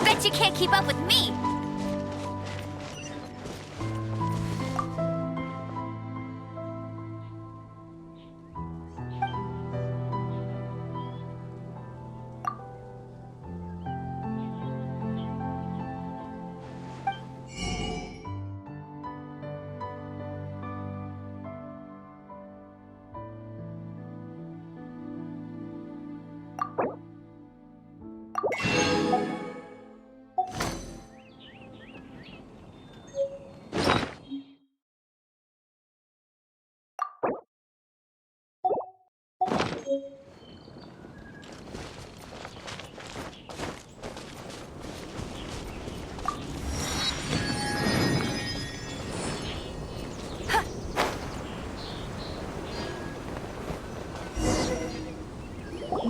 Bet you can't keep up with me!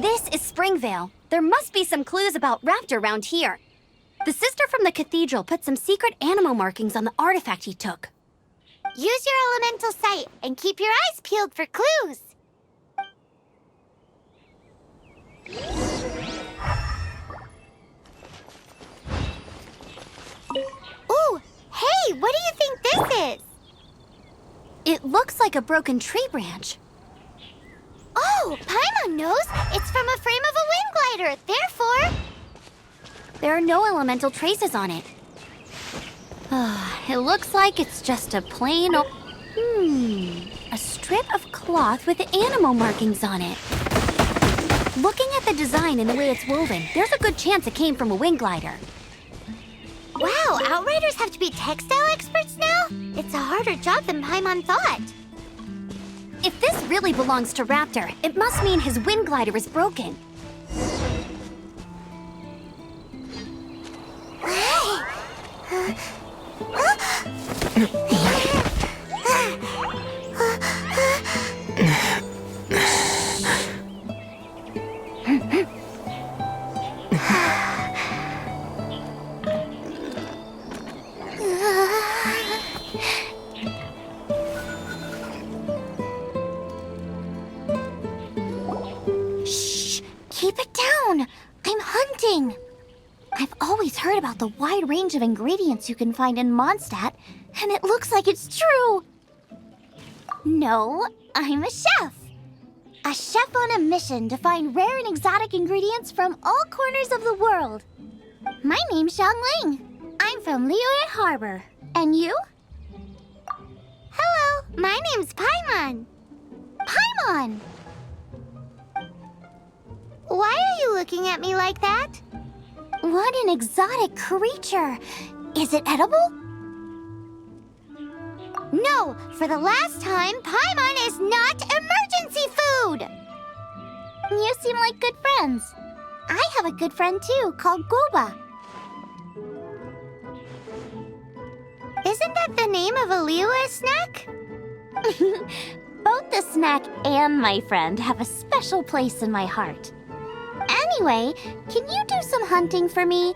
This is Springvale. There must be some clues about Raptor around here. The sister from the cathedral put some secret animal markings on the artifact he took. Use your elemental sight and keep your eyes peeled for clues. Ooh, hey, what do you think this is? It looks like a broken tree branch. Oh, Paimon knows. It's from a frame of a wind glider. Therefore, there are no elemental traces on it. It looks like it's just a plain a strip of cloth with animal markings on it. Looking at the design and the way it's woven, there's a good chance it came from a wind glider. Wow, Outriders have to be textile experts now? It's a harder job than Paimon thought. If this really belongs to Raptor, it must mean his wind glider is broken. Shh! Keep it down! I'm hunting! I've always heard about the wide range of ingredients you can find in Mondstadt, and it looks like it's true. No, I'm a chef. A chef on a mission to find rare and exotic ingredients from all corners of the world. My name's Xiangling. I'm from Liyue Harbor. And you? Hello, my name's Paimon. Paimon! Why are you looking at me like that? What an exotic creature! Is it edible? No, for the last time, Paimon is not emergency food! You seem like good friends. I have a good friend too, called Goba. Isn't that the name of a Liyue snack? Both the snack and my friend have a special place in my heart. Anyway, can you do some hunting for me?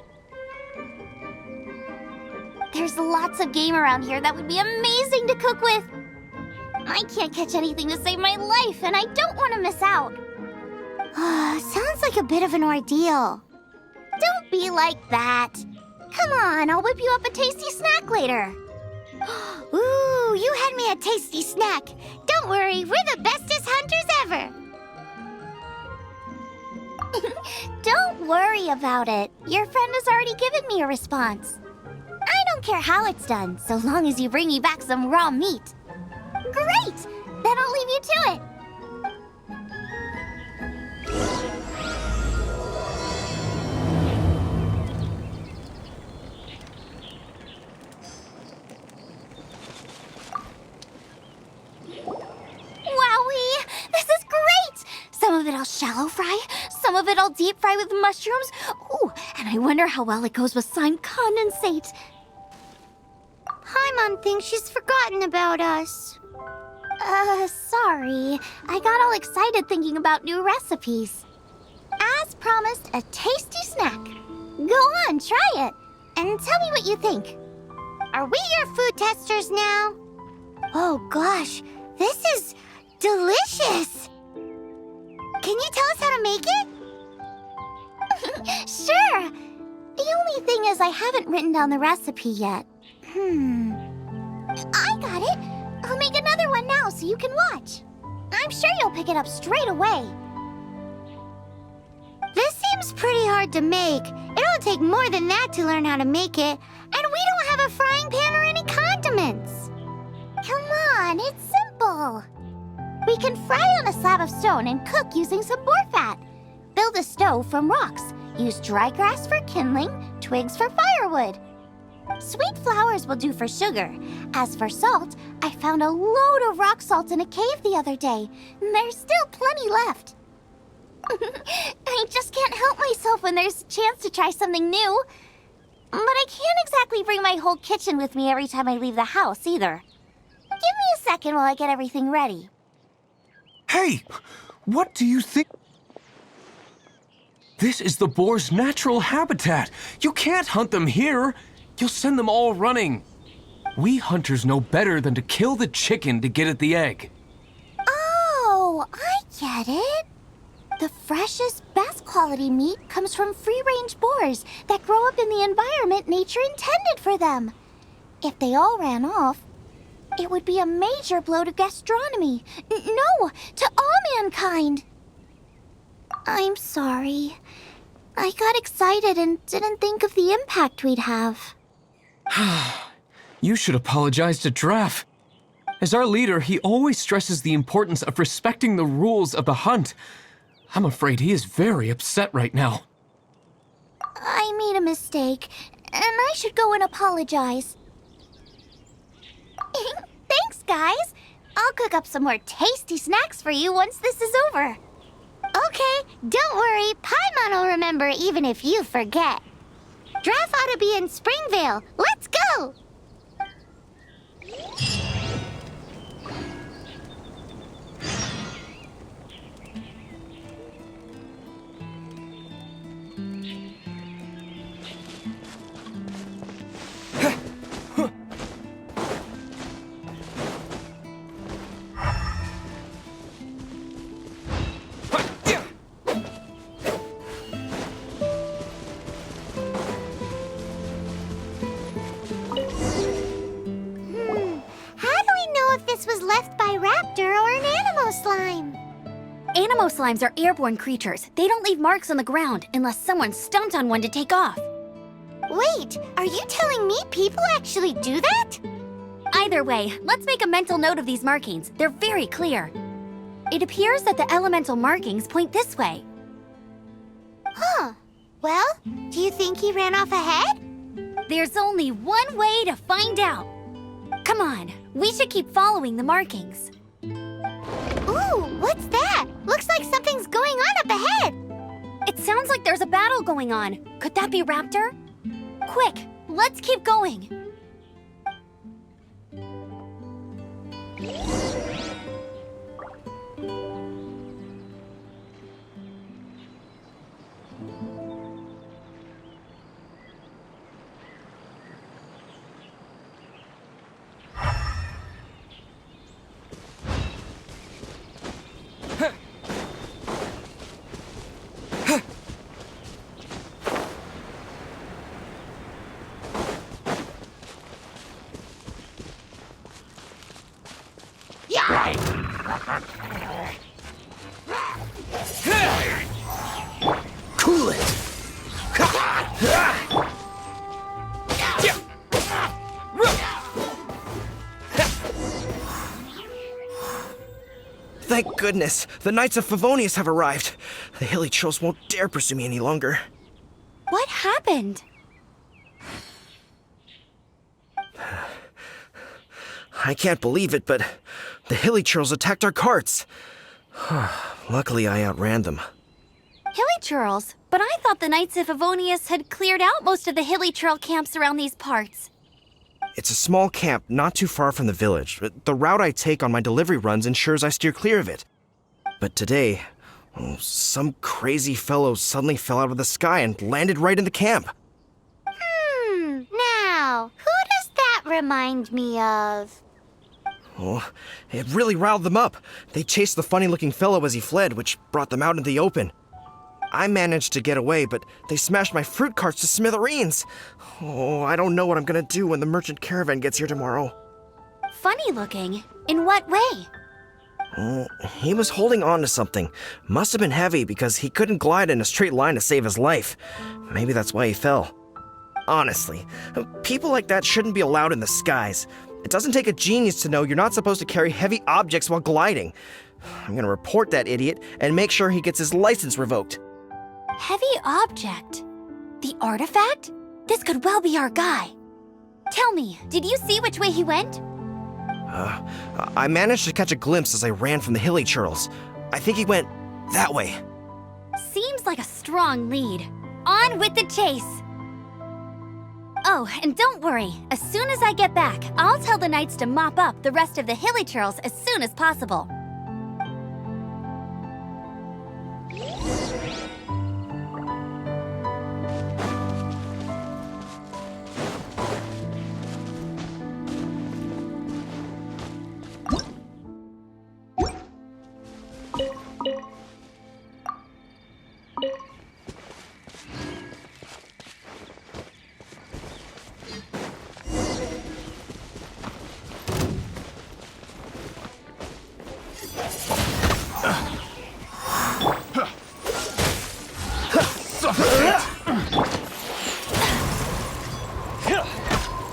There's lots of game around here that would be amazing to cook with. I can't catch anything to save my life, and I don't want to miss out. Sounds like a bit of an ordeal. Don't be like that. Come on, I'll whip you up a tasty snack later. Ooh, you had me a tasty snack. Don't worry, we're the bestest hunters ever. Don't worry, worry about it. Your friend has already given me a response. I don't care how it's done, so long as you bring me back some raw meat. Great! Then I'll leave you to it. Wowee! This is great! Some of it I'll shallow fry, some of it I'll deep fry with mushrooms. Ooh, and I wonder how well it goes with slime condensate. Paimon thinks she's forgotten about us. Sorry. I got all excited thinking about new recipes. As promised, a tasty snack. Go on, try it, and tell me what you think. Are we your food testers now? Oh gosh, this is delicious! Can you tell us how to make it? Sure! The only thing is I haven't written down the recipe yet. I got it! I'll make another one now so you can watch. I'm sure you'll pick it up straight away. This seems pretty hard to make. It'll take more than that to learn how to make it. And we don't have a frying pan or any condiments. Come on, it's simple. We can fry on a slab of stone and cook using some boar fat. Build a stove from rocks. Use dry grass for kindling, twigs for firewood. Sweet flowers will do for sugar. As for salt, I found a load of rock salt in a cave the other day. There's still plenty left. I just can't help myself when there's a chance to try something new. But I can't exactly bring my whole kitchen with me every time I leave the house, either. Give me a second while I get everything ready. Hey! What do you think? This is the boar's natural habitat. You can't hunt them here. You'll send them all running. We hunters know better than to kill the chicken to get at the egg. Oh, I get it. The freshest, best quality meat comes from free-range boars that grow up in the environment nature intended for them. If they all ran off, it would be a major blow to gastronomy. No, to all mankind. I'm sorry. I got excited and didn't think of the impact we'd have. You should apologize to Draff. As our leader, he always stresses the importance of respecting the rules of the hunt. I'm afraid he is very upset right now. I made a mistake, and I should go and apologize. Thanks, guys. I'll cook up some more tasty snacks for you once this is over. Okay, don't worry. Paimon will remember even if you forget. Draff ought to be in Springvale. Let's go! Animo slimes are airborne creatures. They don't leave marks on the ground unless someone stomped on one to take off. Wait, are you telling me people actually do that? Either way, let's make a mental note of these markings. They're very clear. It appears that the elemental markings point this way. Huh. Well, do you think he ran off ahead? There's only one way to find out. Come on, we should keep following the markings. Ooh, what's that? Looks like something's going on up ahead. It sounds like there's a battle going on. Could that be Raptor? Quick, let's keep going. Thank goodness, the Knights of Favonius have arrived. The hilly trolls won't dare pursue me any longer. What happened? I can't believe it, but the hilly trolls attacked our carts. Luckily, I outran them. Hilly churls? But I thought the Knights of Favonius had cleared out most of the hilly churl camps around these parts. It's a small camp not too far from the village. The route I take on my delivery runs ensures I steer clear of it. But today, some crazy fellow suddenly fell out of the sky and landed right in the camp. Now, who does that remind me of? Oh, it really riled them up. They chased the funny-looking fellow as he fled, which brought them out into the open. I managed to get away, but they smashed my fruit carts to smithereens. Oh, I don't know what I'm gonna do when the merchant caravan gets here tomorrow. Funny looking? In what way? Oh, he was holding on to something. Must have been heavy because he couldn't glide in a straight line to save his life. Maybe that's why he fell. Honestly, people like that shouldn't be allowed in the skies. It doesn't take a genius to know you're not supposed to carry heavy objects while gliding. I'm gonna report that idiot and make sure he gets his license revoked. Heavy object? The artifact? This could well be our guy. Tell me, did you see which way he went? I managed to catch a glimpse as I ran from the hilly churls. I think he went that way. Seems like a strong lead. On with the chase! Oh, and don't worry. As soon as I get back, I'll tell the knights to mop up the rest of the hilly churls as soon as possible.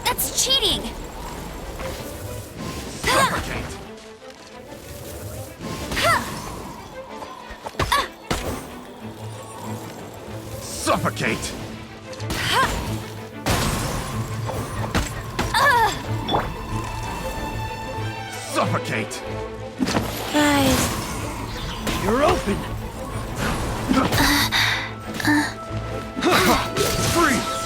That's cheating! Suffocate! Suffocate! Guys, You're open! Freeze!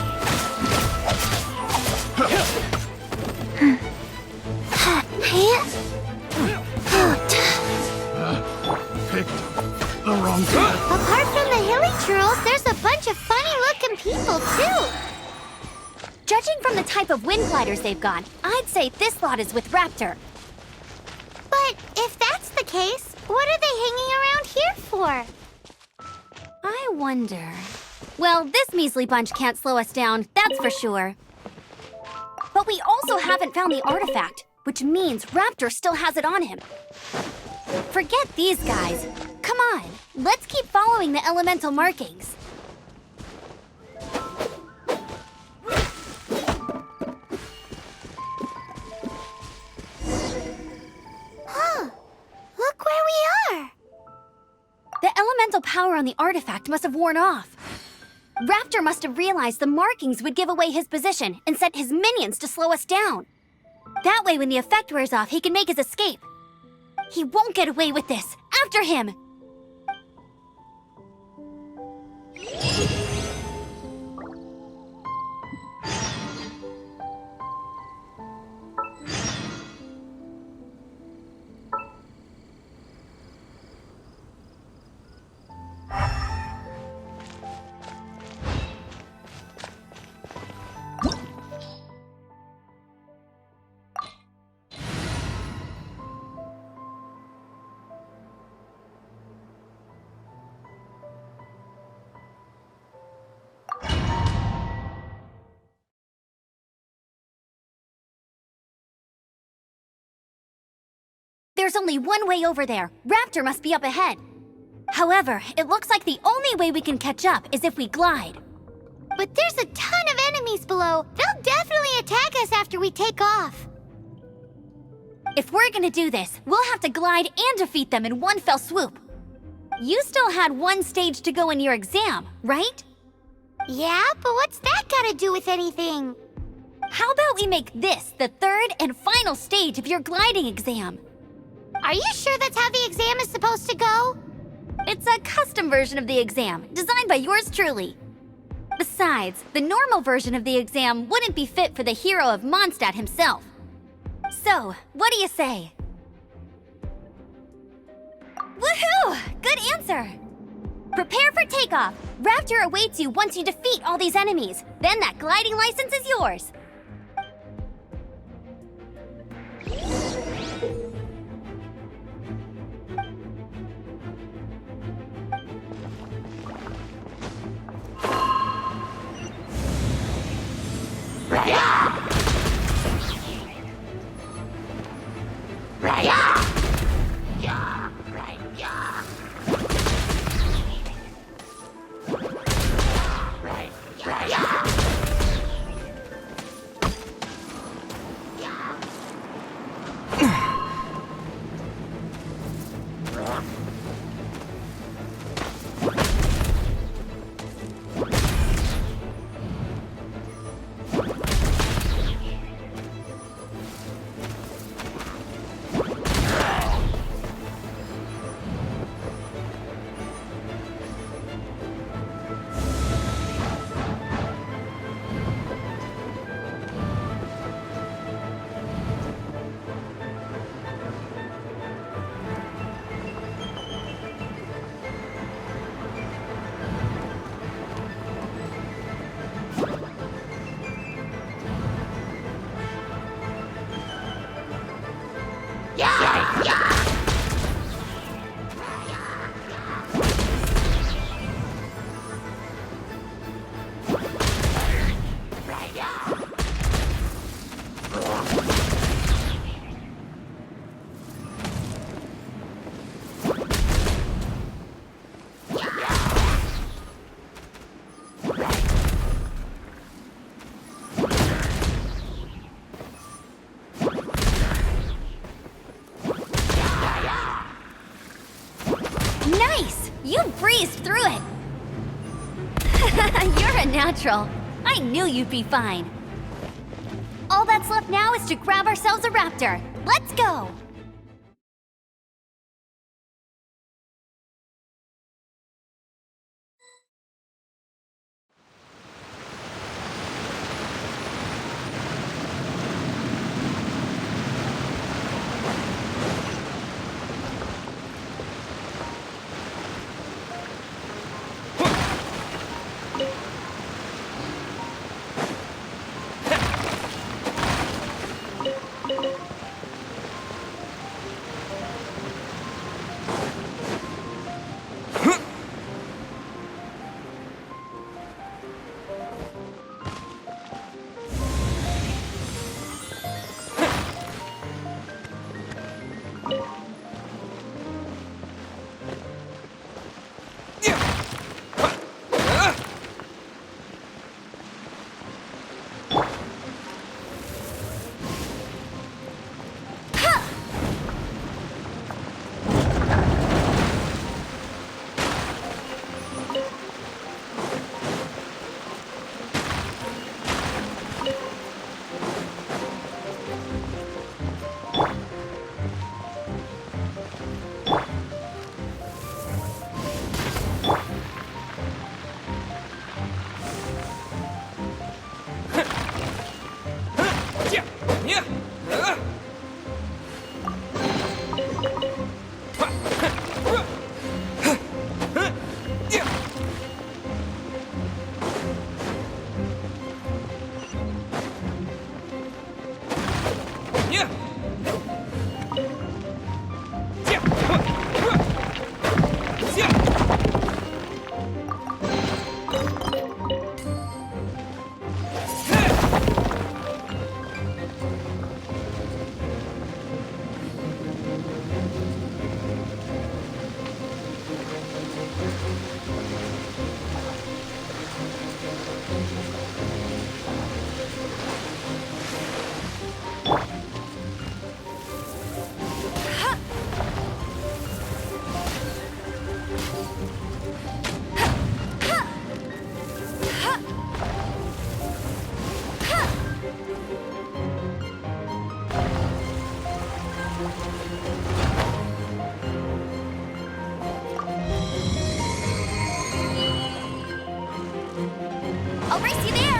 Picked the wrong time. Apart from the hilly trolls, there's a bunch of funny-looking people, too. judging from the type of wind gliders they've got, I'd say this lot is with Raptor. But if that's the case, what are they hanging around here for? I wonder... Well, this measly bunch can't slow us down, that's for sure. But we also haven't found the artifact, which means Raptor still has it on him. Forget these guys. Come on, let's keep following the elemental markings. Huh, look where we are. The elemental power on the artifact must have worn off. Raptor must have realized the markings would give away his position and sent his minions to slow us down. That way, when the effect wears off, he can make his escape. He won't get away with this. After him! There's only one way over there. Raptor must be up ahead. However, it looks like the only way we can catch up is if we glide. But there's a ton of enemies below. They'll definitely attack us after we take off. If we're gonna do this, we'll have to glide and defeat them in one fell swoop. You still had one stage to go in your exam, right? Yeah, but what's that gotta do with anything? How about we make this the third and final stage of your gliding exam? Are you sure that's how the exam is supposed to go? It's a custom version of the exam, designed by yours truly. Besides, the normal version of the exam wouldn't be fit for the hero of Mondstadt himself. So, what do you say? Woohoo! Good answer! Prepare for takeoff. Raptor awaits you once you defeat all these enemies. Then that gliding license is yours. Nice! You breezed through it! You're a natural. I knew you'd be fine. All that's left now is to grab ourselves a raptor. Let's go! I'll race you there.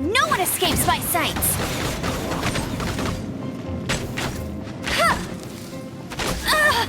No one escapes my sights! Huh. Ah.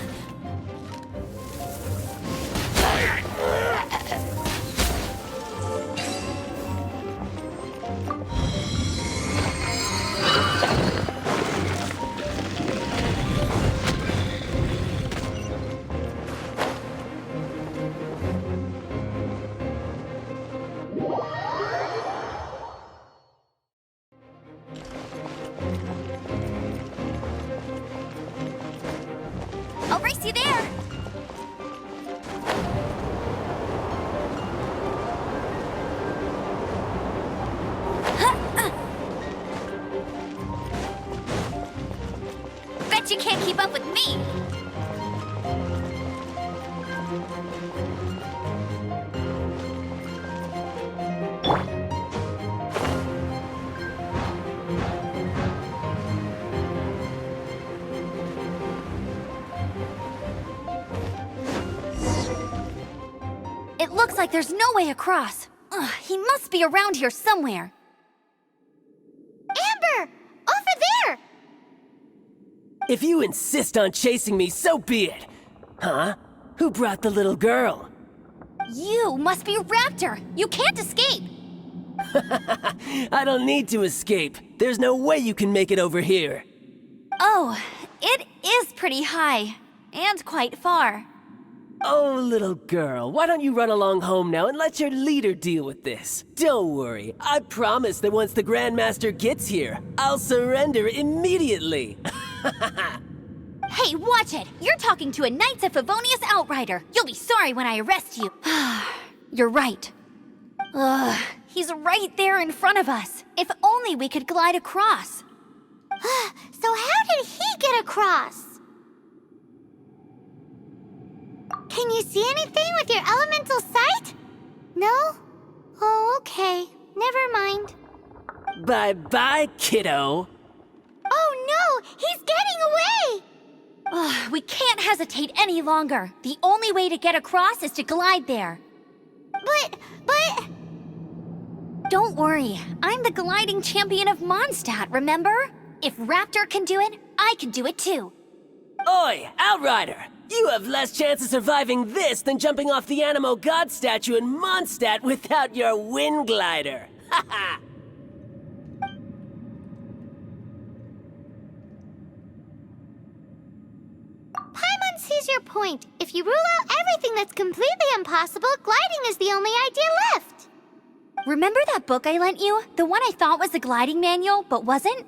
I'll race you there! Bet you can't keep up with me! It looks like there's no way across. Ugh, he must be around here somewhere. Amber! Over there! If you insist on chasing me, so be it. Huh? Who brought the little girl? You must be Raptor. You can't escape. I don't need to escape. There's no way you can make it over here. Oh, it is pretty high. And quite far. Oh, little girl, why don't you run along home now and let your leader deal with this? Don't worry, I promise that once the Grandmaster gets here, I'll surrender immediately. Hey, watch it! You're talking to a Knights of Favonius outrider. You'll be sorry when I arrest you. You're right. Ugh, he's right there in front of us. If only we could glide across. So how did he get across? Can you see anything with your elemental sight? No? Oh, okay. Never mind. Bye-bye, kiddo. Oh no! He's getting away! Ugh, we can't hesitate any longer. The only way to get across is to glide there. But... Don't worry, I'm the gliding champion of Mondstadt, remember? If Raptor can do it, I can do it too. Oi, Outrider! You have less chance of surviving this than jumping off the Animo God statue in Mondstadt without your wind glider. Haha! Paimon sees your point. If you rule out everything that's completely impossible, gliding is the only idea left. Remember that book I lent you? The one I thought was the gliding manual, but wasn't?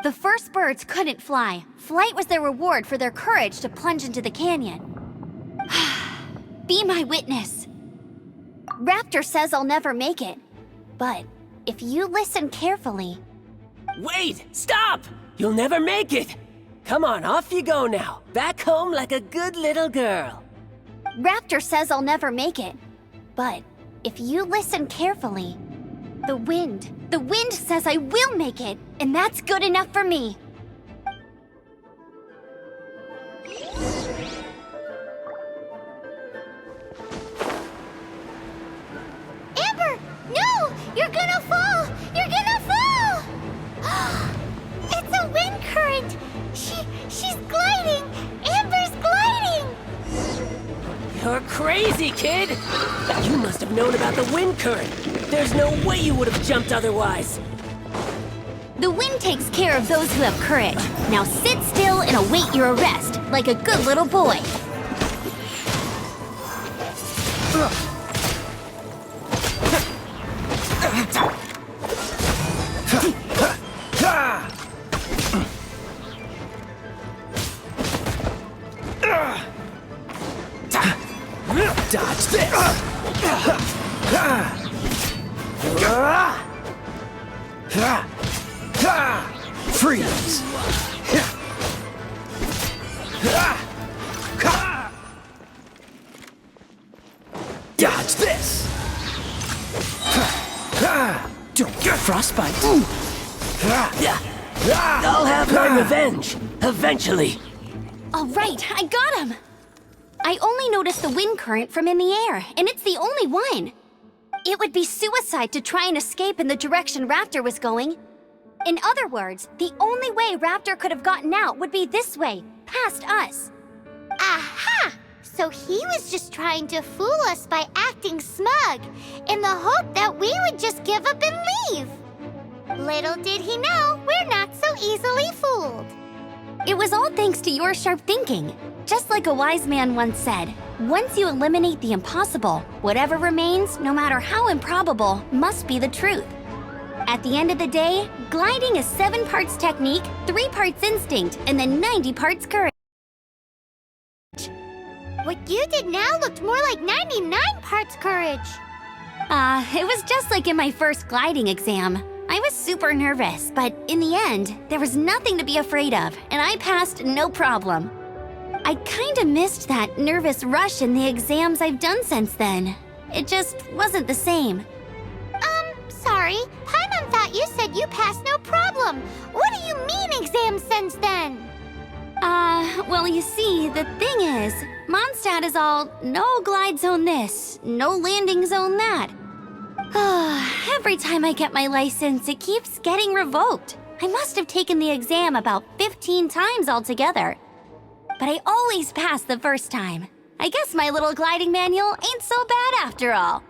The first birds couldn't fly. Flight was their reward for their courage to plunge into the canyon. Be my witness. Raptor says I'll never make it. But if you listen carefully... Wait! Stop! You'll never make it! Come on, off you go now. Back home like a good little girl. Raptor says I'll never make it. But if you listen carefully... The wind says I will make it, and that's good enough for me. Amber! No! You're gonna fall! You're gonna fall! It's a wind current! She's gliding! Amber's gliding! You're crazy, kid! You must have known about the wind current. There's no way you would have jumped otherwise. The wind takes care of those who have courage. Now sit still and await your arrest, like a good little boy. Dodge this! Freeze! Dodge this! Don't get frostbite! I'll have my revenge, eventually. All right, I got him. I only noticed the wind current from in the air, and it's the only one. It would be suicide to try and escape in the direction Raptor was going. In other words, the only way Raptor could have gotten out would be this way, past us. Aha! So he was just trying to fool us by acting smug, in the hope that we would just give up and leave. Little did he know, we're not so easily fooled. It was all thanks to your sharp thinking. Just like a wise man once said, once you eliminate the impossible, whatever remains, no matter how improbable, must be the truth. At the end of the day, gliding is 7 parts technique, 3 parts instinct, and then 90 parts courage. What you did now looked more like 99 parts courage. It was just like in my first gliding exam. I was super nervous, but in the end, there was nothing to be afraid of, and I passed no problem. I kinda missed that nervous rush in the exams I've done since then. It just wasn't the same. Sorry. Paimon thought you said you passed no problem. What do you mean exams since then? Well, you see, the thing is, Mondstadt is all no glide zone this, no landing zone that. Every time I get my license, it keeps getting revoked. I must have taken the exam about 15 times altogether. But I always pass the first time. I guess my little gliding manual ain't so bad after all.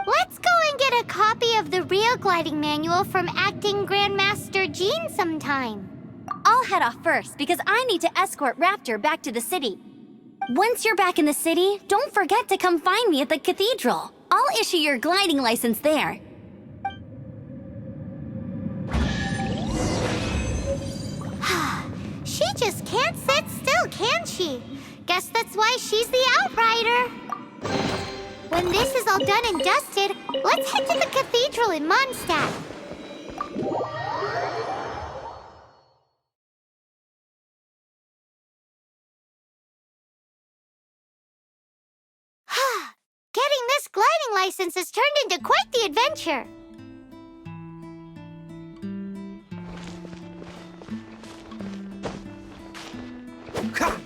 Let's go and get a copy of the real gliding manual from Acting Grandmaster Jean sometime. I'll head off first because I need to escort Raptor back to the city. Once you're back in the city, don't forget to come find me at the cathedral. I'll issue your gliding license there. She just can't sit still, can she? Guess that's why she's the outrider. When this is all done and dusted, let's head to the cathedral in Mondstadt. Getting this gliding license has turned into quite the adventure. Ha!